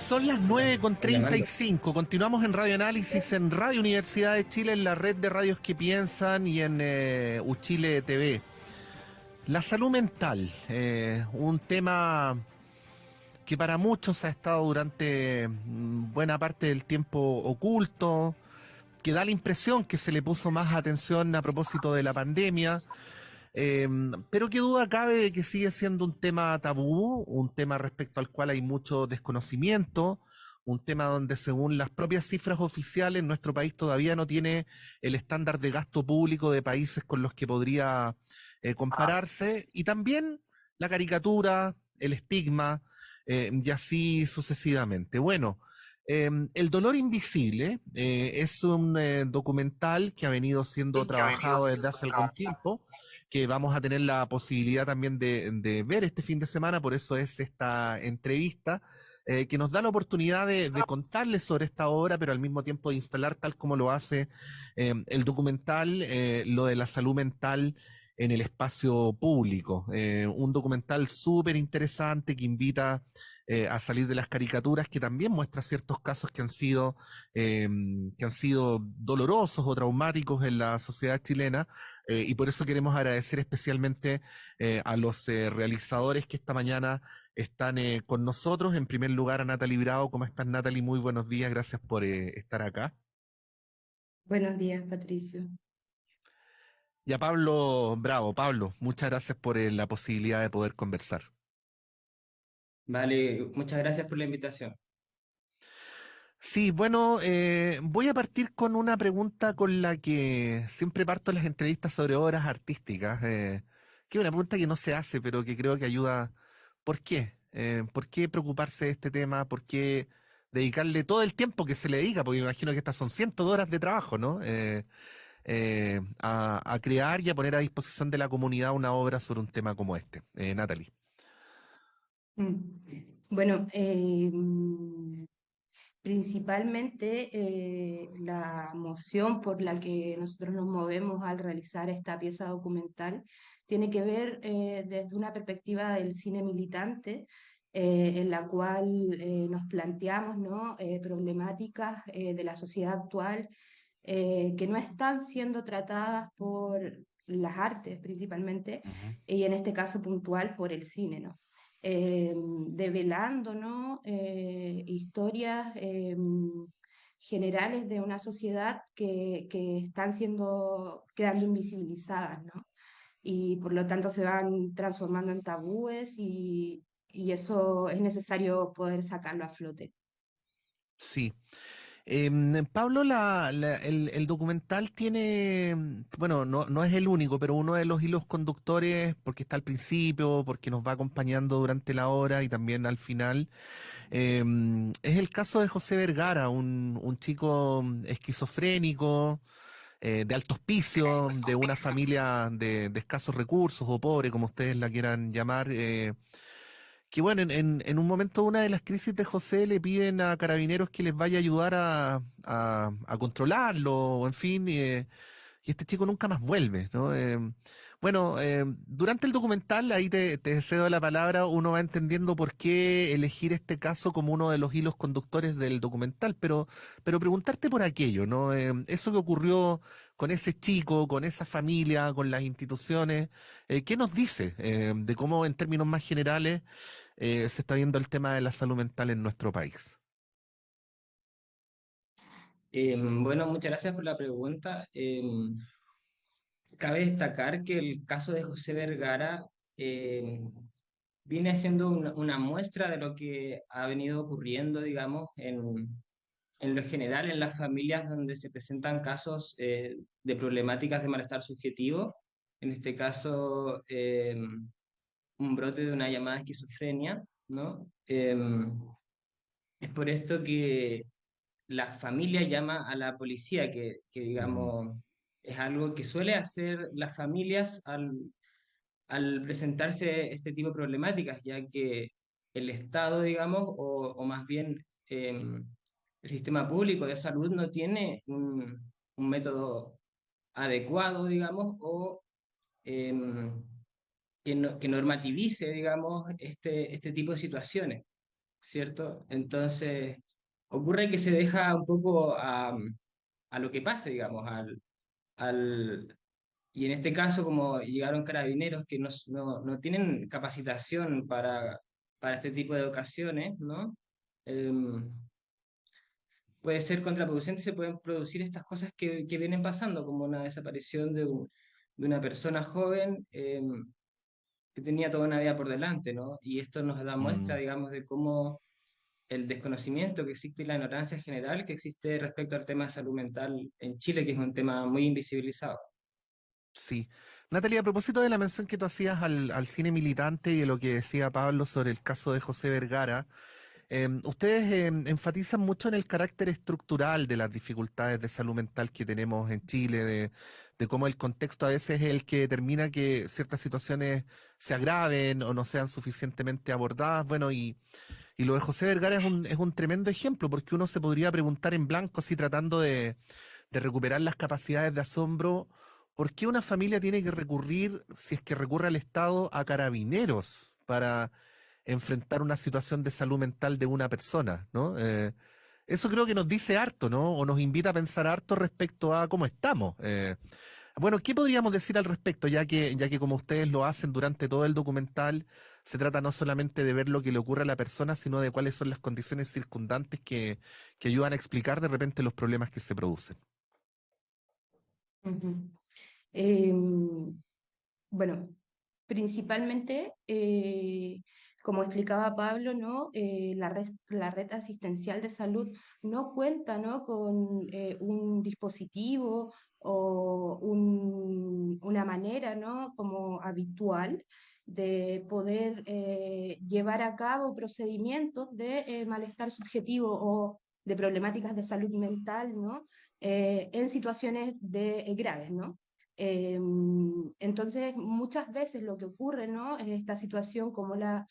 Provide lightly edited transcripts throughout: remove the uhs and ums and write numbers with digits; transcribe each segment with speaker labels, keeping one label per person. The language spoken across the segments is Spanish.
Speaker 1: Son las 9:35.
Speaker 2: Llamando.
Speaker 1: Continuamos en Radio Análisis en Radio Universidad de Chile, en la red de radios que piensan y en Uchile TV. La salud mental, un tema que para muchos ha estado durante buena parte del tiempo oculto, que da la impresión que se le puso más atención a propósito de la pandemia. Pero qué duda cabe de que sigue siendo un tema tabú, un tema respecto al cual hay mucho desconocimiento, un tema donde según las propias cifras oficiales nuestro país todavía no tiene el estándar de gasto público de países con los que podría compararse, y también la caricatura, el estigma, y así sucesivamente. Bueno, El dolor invisible es un documental que ha venido siendo trabajado desde hace algún tiempo, que vamos a tener la posibilidad también de ver este fin de semana, por eso es esta entrevista, que nos da la oportunidad de contarles sobre esta obra, pero al mismo tiempo de instalar, tal como lo hace el documental, lo de la salud mental en el espacio público. Un documental súper interesante que invita a salir de las caricaturas, que también muestra ciertos casos eh, que han sido dolorosos o traumáticos en la sociedad chilena, y por eso queremos agradecer especialmente a los realizadores que esta mañana están con nosotros. En primer lugar, a Natalie Bravo. ¿Cómo estás, Natalie? Muy buenos días, gracias por estar acá.
Speaker 3: Buenos días, Patricio.
Speaker 1: Y a Pablo Bravo. Pablo, muchas gracias por la posibilidad de poder conversar.
Speaker 2: Vale, muchas gracias por la invitación.
Speaker 1: Sí, bueno, voy a partir con una pregunta con la que siempre parto en las entrevistas sobre obras artísticas, que es una pregunta que no se hace, pero que creo que ayuda. ¿Por qué? ¿Por qué preocuparse de este tema? ¿Por qué dedicarle todo el tiempo que se le dedica? Porque me imagino que estas son cientos de horas de trabajo, ¿no? A crear y a poner a disposición de la comunidad una obra sobre un tema como este. Natalie.
Speaker 3: Mm. Bueno, principalmente la moción por la que nosotros nos movemos al realizar esta pieza documental tiene que ver desde una perspectiva del cine militante, en la cual nos planteamos, ¿no? Problemáticas de la sociedad actual que no están siendo tratadas por las artes principalmente,
Speaker 1: Ujú.
Speaker 3: y en este caso puntual por el cine, ¿no? Develando, ¿no? Historias generales de una sociedad que están quedando invisibilizadas, ¿no? Y por lo tanto se van transformando en tabúes y eso es necesario poder sacarlo a flote.
Speaker 1: Sí. Pablo, el documental tiene, bueno, no es el único, pero uno de los hilos conductores, porque está al principio, porque nos va acompañando durante la hora y también al final, es el caso de José Vergara, un chico esquizofrénico, de alto hospicio, de una familia de escasos recursos o pobre, como ustedes la quieran llamar, que bueno, en un momento, una de las crisis de José, le piden a Carabineros que les vaya a ayudar a controlarlo, o en fin, y este chico nunca más vuelve, ¿no? Bueno, durante el documental, ahí te cedo la palabra, uno va entendiendo por qué elegir este caso como uno de los hilos conductores del documental, pero preguntarte por aquello, ¿no? Eso que ocurrió con ese chico, con esa familia, con las instituciones, ¿qué nos dice de cómo, en términos más generales, se está viendo el tema de la salud mental en nuestro país?
Speaker 2: Bueno, muchas gracias por la pregunta. Cabe destacar que el caso de José Vergara viene siendo una muestra de lo que ha venido ocurriendo, digamos, en lo general en las familias donde se presentan casos de problemáticas de malestar subjetivo. En este caso, un brote de una llamada esquizofrenia, ¿no? Es por esto que la familia llama a la policía, que
Speaker 1: Mm.
Speaker 2: digamos es algo que suele hacer las familias al presentarse este tipo de problemáticas, ya que el Estado, digamos, o más bien el sistema público de salud no tiene un método adecuado, digamos, o em, que normativice, digamos, este tipo de situaciones. ¿cierto? Entonces, ocurre que se deja un poco a lo que pase, digamos, al, y en este caso, como llegaron carabineros que no tienen capacitación para este tipo de ocasiones, ¿no? Em, puede ser contraproducente y se pueden producir estas cosas que vienen pasando, como una desaparición de una persona joven que tenía toda una vida por delante, ¿no? Y esto nos da muestra,
Speaker 1: Mm,
Speaker 2: digamos, de cómo el desconocimiento que existe y la ignorancia general que existe respecto al tema de salud mental en Chile, que es un tema muy invisibilizado.
Speaker 1: sí. Natalia, a propósito de la mención que tú hacías al cine militante y de lo que decía Pablo sobre el caso de José Vergara, ustedes enfatizan mucho en el carácter estructural de las dificultades de salud mental que tenemos en Chile, de cómo el contexto a veces es el que determina que ciertas situaciones se agraven o no sean suficientemente abordadas. Bueno, y lo de José Vergara es un tremendo ejemplo, porque uno se podría preguntar en blanco, así tratando de recuperar las capacidades de asombro, ¿por qué una familia tiene que recurrir, si es que recurre al Estado, a carabineros para enfrentar una situación de salud mental de una persona, ¿no? Eso creo que nos dice harto, ¿no? O nos invita a pensar harto respecto a cómo estamos. Bueno, ¿qué podríamos decir al respecto? Ya que como ustedes lo hacen durante todo el documental, se trata no solamente de ver lo que le ocurre a la persona, sino de cuáles son las condiciones circundantes que ayudan a explicar de repente los problemas que se producen.
Speaker 3: Ujú. Em, bueno, principalmente, como explicaba Pablo, ¿no? La red asistencial de salud no cuenta, ¿no? con un dispositivo o una manera, ¿no? como habitual de poder llevar a cabo procedimientos de malestar subjetivo o de problemáticas de salud mental, ¿no? En situaciones graves, ¿no? Entonces, muchas veces lo que ocurre, ¿no? Es esta situación como la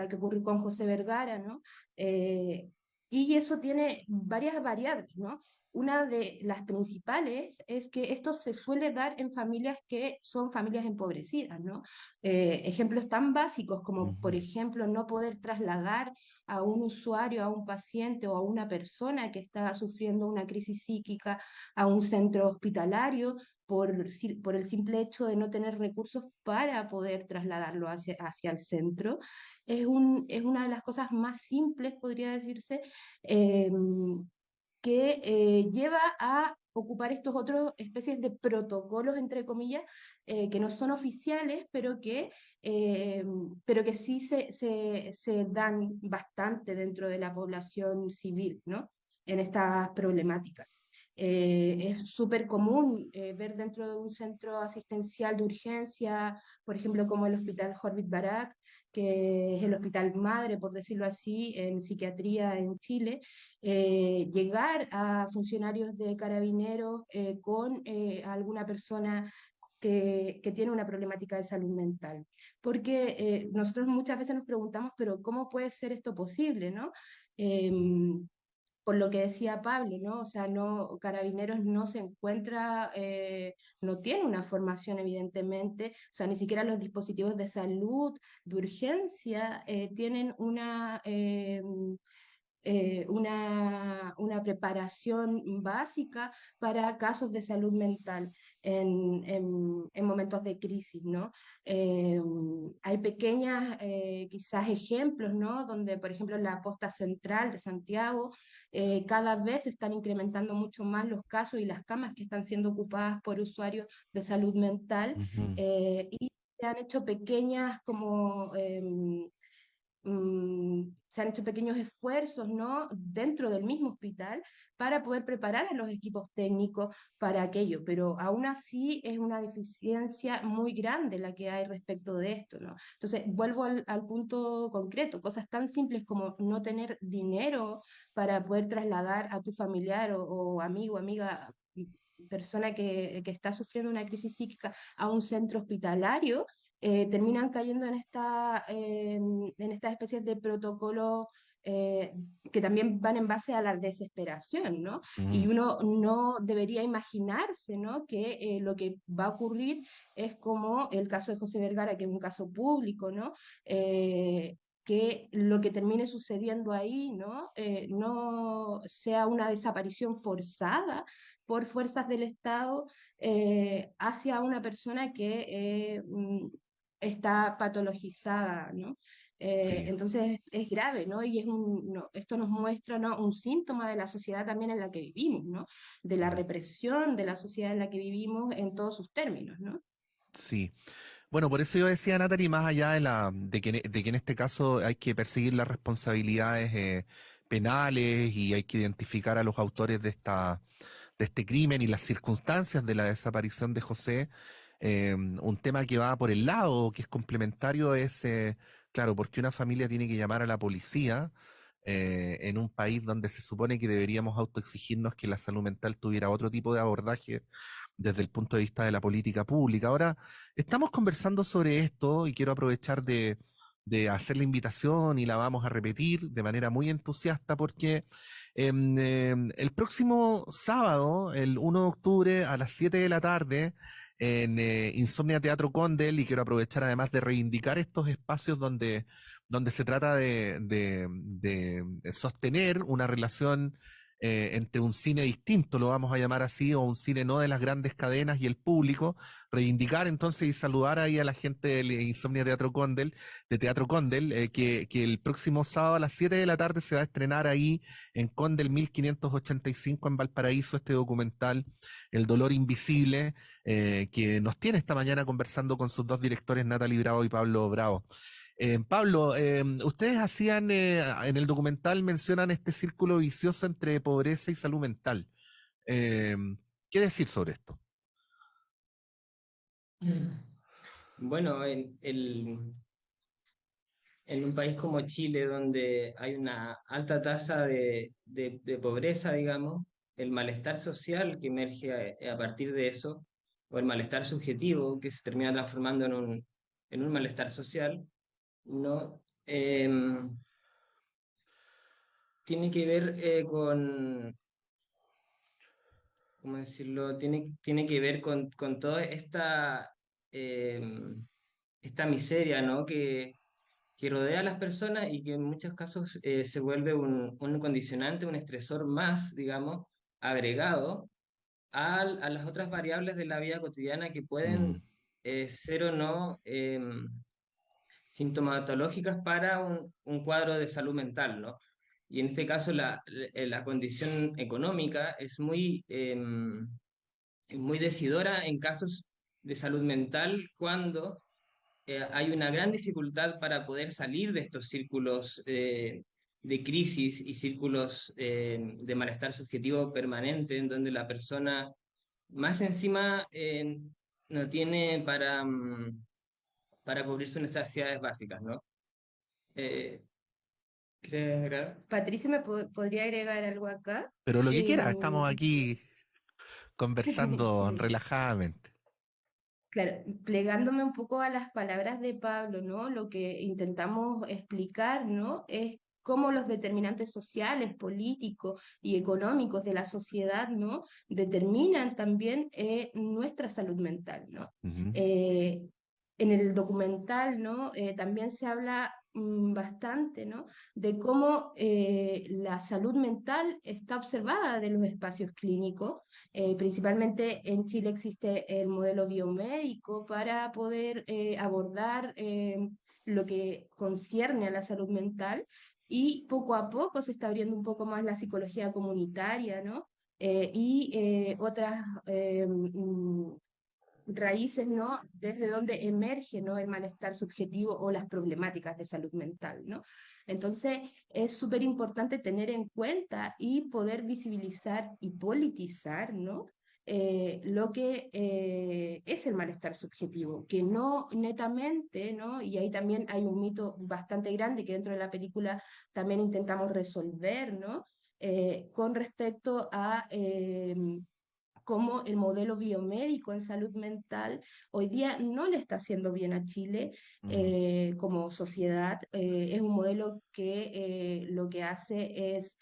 Speaker 3: que ocurrió con José Vergara, ¿no? Eh, y eso tiene varias variables, ¿no? Una de las principales es que esto se suele dar en familias que son familias empobrecidas, ¿no? Ejemplos tan básicos como, por
Speaker 1: Ujú.
Speaker 3: ejemplo, no poder trasladar a un usuario, a un paciente o a una persona que está sufriendo una crisis psíquica a un centro hospitalario por el simple hecho de no tener recursos para poder trasladarlo hacia el centro. Es una de las cosas más simples, podría decirse, eh, que lleva a ocupar estos otros especies de protocolos, entre comillas, que no son oficiales, eh, pero que sí se dan bastante dentro de la población civil, ¿no? En estas problemáticas. Es súper común ver dentro de un centro asistencial de urgencia, por ejemplo, como el Hospital Jorvit Barak, que es el hospital madre, por decirlo así, en psiquiatría en Chile, llegar a funcionarios de carabineros con alguna persona que tiene una problemática de salud mental. Porque nosotros muchas veces nos preguntamos, pero ¿cómo puede ser esto posible, no? Em, por lo que decía Pablo, ¿no? O sea, no, Carabineros no se encuentra, no tiene una formación evidentemente, o sea, ni siquiera los dispositivos de salud, de urgencia, tienen una preparación básica para casos de salud mental en momentos de crisis, ¿no? Eh, Hay pequeñas, quizás ejemplos, ¿no? Donde, por ejemplo, en la posta central de Santiago, cada vez se están incrementando mucho más los casos y las camas que están siendo ocupadas por usuarios de salud mental,
Speaker 1: Ujú.
Speaker 3: y se han hecho pequeñas como se han hecho pequeños esfuerzos, ¿no? dentro del mismo hospital para poder preparar a los equipos técnicos para aquello, pero aún así es una deficiencia muy grande la que hay respecto de esto, ¿no? Entonces, vuelvo al punto concreto, cosas tan simples como no tener dinero para poder trasladar a tu familiar o amigo, amiga, persona que está sufriendo una crisis psíquica a un centro hospitalario, terminan cayendo en estas especies de protocolos que también van en base a la desesperación, ¿no? Y
Speaker 1: Mm.
Speaker 3: uno no debería imaginarse, ¿no? que lo que va a ocurrir es como el caso de José Vergara, que es un caso público, ¿no? que lo que termine sucediendo ahí, ¿no? No sea una desaparición forzada por fuerzas del Estado hacia una persona que está patologizada, ¿no?
Speaker 1: Sí.
Speaker 3: Entonces es grave, ¿no? Y esto nos muestra, ¿no? Un síntoma de la sociedad también en la que vivimos, ¿no? De la
Speaker 1: Mm,
Speaker 3: represión de la sociedad en la que vivimos en todos sus términos, ¿no?
Speaker 1: sí. Bueno, por eso yo decía, Natalie, más allá de que en este caso hay que perseguir las responsabilidades penales y hay que identificar a los autores de este crimen y las circunstancias de la desaparición de José, un tema que va por el lado, que es complementario, es, claro, porque una familia tiene que llamar a la policía en un país donde se supone que deberíamos autoexigirnos que la salud mental tuviera otro tipo de abordaje desde el punto de vista de la política pública. Ahora, estamos conversando sobre esto y quiero aprovechar de hacer la invitación y la vamos a repetir de manera muy entusiasta porque el próximo sábado, el 1 de octubre a las 7 de la tarde, en Insomnia Teatro Condel, y quiero aprovechar además de reivindicar estos espacios donde se trata de sostener una relación entre un cine distinto, lo vamos a llamar así, o un cine no de las grandes cadenas y el público, reivindicar entonces y saludar ahí a la gente del Insomnia Teatro Condel, de Teatro Condel, que el próximo sábado a las 7 de la tarde se va a estrenar ahí en Condel 1585 en Valparaíso este documental, El dolor invisible, que nos tiene esta mañana conversando con sus dos directores, Natalie Bravo y Pablo Bravo. Pablo, ustedes hacían, en el documental mencionan este círculo vicioso entre pobreza y salud mental. Eh, ¿Qué decir sobre esto?
Speaker 2: Bueno, en un país como Chile, donde hay una alta tasa de pobreza, digamos, el malestar social que emerge a partir de eso, o el malestar subjetivo que se termina transformando en un malestar social, ¿no? Tiene que ver ¿cómo decirlo? Tiene que ver con toda eh, esta miseria, ¿no? Que rodea a las personas y que en muchos casos se vuelve un condicionante, un estresor más, digamos, agregado a las otras variables de la vida cotidiana que
Speaker 1: Mm,
Speaker 2: pueden ser o no sintomatológicas para un cuadro de salud mental, ¿no? Y en este caso la condición económica es muy decidora en casos de salud mental cuando hay una gran dificultad para poder salir de estos círculos de crisis y círculos de malestar subjetivo permanente, en donde la persona más encima no tiene para cubrir sus necesidades básicas, ¿no? Eh, ¿Quieres agregar?
Speaker 3: Patricia, ¿me podría agregar algo acá?
Speaker 1: pero lo que quiera,
Speaker 3: Em,
Speaker 1: estamos aquí conversando
Speaker 3: sí.
Speaker 1: relajadamente.
Speaker 3: Claro, plegándome un poco a las palabras de Pablo, ¿no? Lo que intentamos explicar, ¿no? Es cómo los determinantes sociales, políticos y económicos de la sociedad, ¿no? Determinan también nuestra salud mental, ¿no?
Speaker 1: Ujú,
Speaker 3: Eh, en el documental, ¿no? También se habla bastante, ¿no? De cómo la salud mental está observada de los espacios clínicos. Principalmente en Chile existe el modelo biomédico para poder abordar lo que concierne a la salud mental y poco a poco se está abriendo un poco más la psicología comunitaria, ¿no? Otras raíces, ¿no? Desde donde emerge, ¿no? El malestar subjetivo o las problemáticas de salud mental, ¿no? Entonces, es súper importante tener en cuenta y poder visibilizar y politizar, ¿no? Lo que es el malestar subjetivo, que no netamente, ¿no? Y ahí también hay un mito bastante grande que dentro de la película también intentamos resolver, ¿no? Con respecto a cómo el modelo biomédico en salud mental hoy día no le está haciendo bien a Chile
Speaker 1: mm,
Speaker 3: como sociedad. Es un modelo que lo que hace es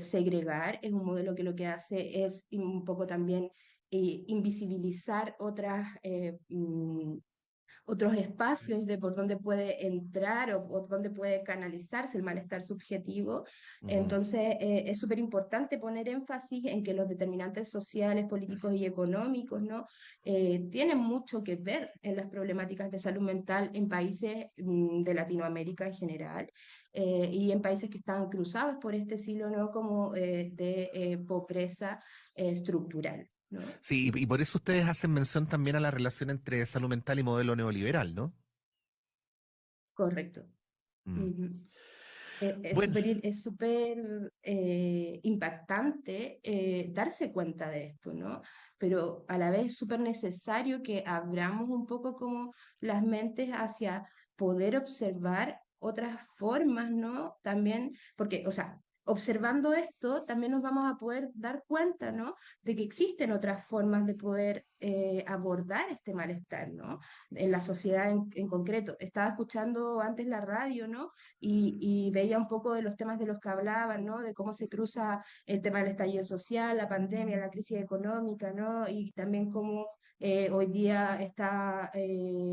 Speaker 3: segregar, es un modelo que lo que hace es un poco también invisibilizar otros espacios de por dónde puede entrar o por dónde puede canalizarse el malestar subjetivo.
Speaker 1: Ujú.
Speaker 3: Entonces, es súper importante poner énfasis en que los determinantes sociales, políticos y económicos, ¿no? Tienen mucho que ver en las problemáticas de salud mental en países de Latinoamérica en general, y en países que están cruzados por este siglo, ¿no? Como de pobreza estructural, ¿no?
Speaker 1: Sí, y por eso ustedes hacen mención también a la relación entre salud mental y modelo neoliberal, ¿no?
Speaker 3: Correcto.
Speaker 1: Mm.
Speaker 3: Ujú.
Speaker 1: Bueno,
Speaker 3: Es súper impactante darse cuenta de esto, ¿no? Pero a la vez es súper necesario que abramos un poco como las mentes hacia poder observar otras formas, ¿no? También, porque, o sea, observando esto, también nos vamos a poder dar cuenta, ¿no? De que existen otras formas de poder abordar este malestar, ¿no? En la sociedad en concreto. Estaba escuchando antes la radio, ¿no? Y veía un poco de los temas de los que hablaban, ¿no? De cómo se cruza el tema del estallido social, la pandemia, la crisis económica, ¿no? Y también cómo hoy día está,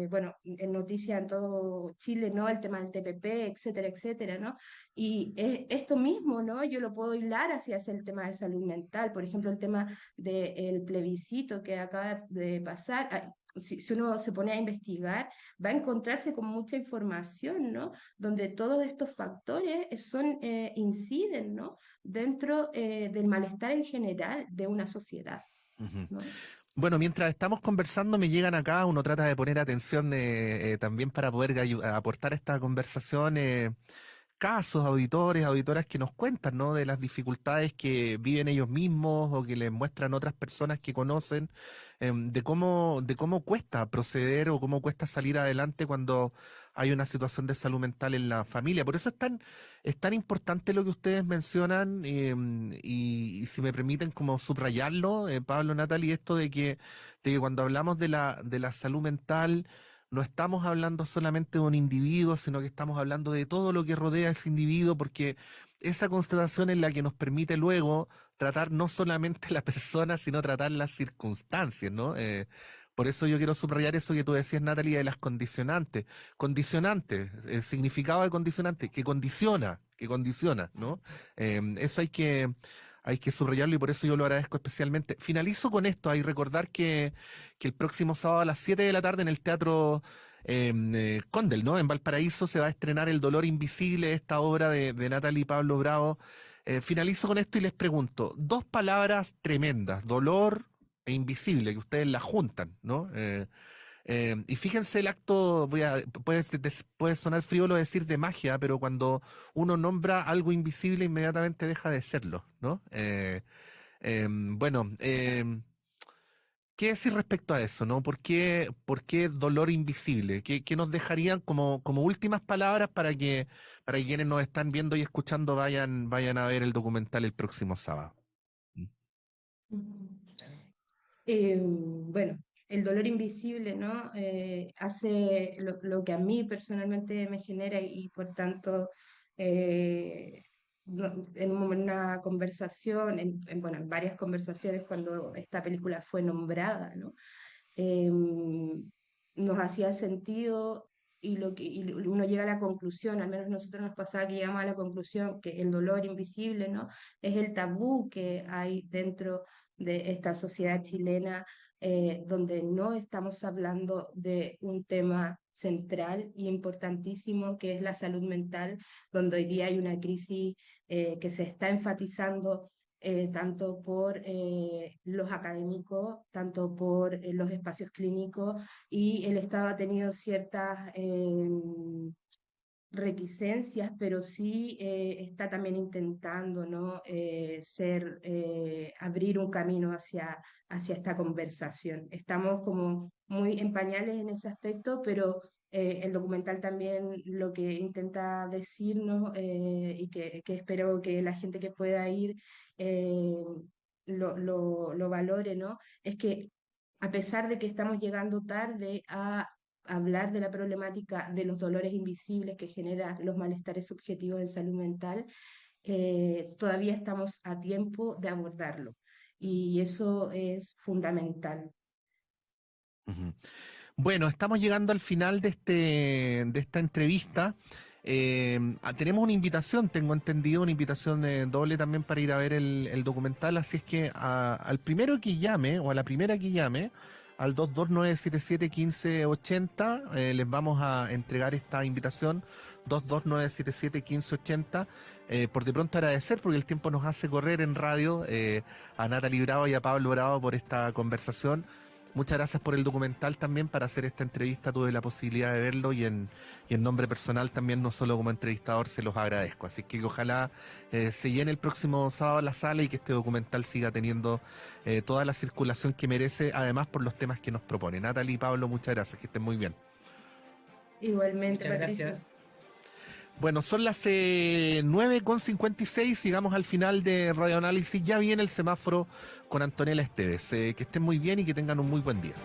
Speaker 3: bueno, en noticia en todo Chile, ¿no? El tema del TPP, etcétera, etcétera, ¿no? Y esto mismo, ¿no? Yo lo puedo hilar hacia el tema de salud mental, por ejemplo, el tema del plebiscito que acaba de pasar. Si uno se pone a investigar, va a encontrarse con mucha información, ¿no? Donde todos estos factores inciden, ¿no? Dentro del malestar en general de una sociedad,
Speaker 1: ujú.
Speaker 3: ¿no?
Speaker 1: Bueno, mientras estamos conversando me llegan acá, uno trata de poner atención también para poder aportar a esta conversación. Casos, auditores, auditoras que nos cuentan, ¿no? De las dificultades que viven ellos mismos o que les muestran otras personas que conocen, de cómo cuesta proceder o cómo cuesta salir adelante cuando hay una situación de salud mental en la familia. Por eso es tan importante lo que ustedes mencionan, y si me permiten como subrayarlo, Pablo, Natalie, esto de que cuando hablamos de la salud mental, no estamos hablando solamente de un individuo, sino que estamos hablando de todo lo que rodea a ese individuo, porque esa constatación es la que nos permite luego tratar no solamente la persona, sino tratar las circunstancias, ¿no? Por eso yo quiero subrayar eso que tú decías, Natalia, de las condicionantes. Condicionantes, el significado de condicionante, que condiciona, ¿no? Eso hay que subrayarlo y por eso yo lo agradezco especialmente. Finalizo con esto, hay recordar que el próximo sábado a las 7 de la tarde en el Teatro Condel, ¿no? En Valparaíso se va a estrenar El Dolor Invisible, esta obra de Natalie y Pablo Bravo. Finalizo con esto y les pregunto, dos palabras tremendas, dolor e invisible, que ustedes las juntan, ¿no? Y fíjense el acto, puede sonar frívolo decir de magia, pero cuando uno nombra algo invisible, inmediatamente deja de serlo, ¿no? Bueno, ¿qué decir respecto a eso, no? Por qué dolor invisible? ¿Qué nos dejarían como últimas palabras para que quienes nos están viendo y escuchando vayan a ver el documental el próximo sábado? Mm.
Speaker 3: Ujú. Bueno, el dolor invisible, ¿no? Hace lo que a mí personalmente me genera y por tanto, eh, en una conversación, bueno, en varias conversaciones cuando esta película fue nombrada, ¿no? Nos hacía sentido y uno llega a la conclusión, al menos nosotros nos pasaba que llegamos a la conclusión que el dolor invisible, ¿no? Es el tabú que hay dentro de esta sociedad chilena, donde no estamos hablando de un tema central y importantísimo que es la salud mental, donde hoy día hay una crisis que se está enfatizando tanto por los académicos, tanto por los espacios clínicos, y el Estado ha tenido ciertas requiescencias, pero sí está también intentando, ¿no? Abrir un camino hacia esta conversación. Estamos como muy en pañales en ese aspecto, pero el documental también lo que intenta decirnos, y que espero que la gente que pueda ir eh, lo valore, ¿no? Es que a pesar de que estamos llegando tarde a hablar de la problemática de los dolores invisibles que generan los malestares subjetivos en salud mental, todavía estamos a tiempo de abordarlo. Y eso es fundamental.
Speaker 1: Ujú. Bueno, estamos llegando al final de esta entrevista. Tenemos una invitación, tengo entendido, una invitación doble también para ir a ver el documental, así es que al primero que llame o a la primera que llame al 229771580 les vamos a entregar esta invitación, 229771580. Por de pronto agradecer, porque el tiempo nos hace correr en radio, a Natalie Bravo y a Pablo Bravo por esta conversación. Muchas gracias por el documental también. Para hacer esta entrevista tuve la posibilidad de verlo y en nombre personal también, no solo como entrevistador, se los agradezco. Así que ojalá se llene el próximo sábado la sala y que este documental siga teniendo toda la circulación que merece, además por los temas que nos propone. Natalie y Pablo, muchas gracias, que estén muy bien.
Speaker 3: Igualmente,
Speaker 2: Muchas
Speaker 3: Patricio.
Speaker 2: gracias.
Speaker 1: Bueno, son las 9:56, llegamos al final de Radio Análisis. Ya viene el semáforo con Antonella Esteves. Que estén muy bien y que tengan un muy buen día.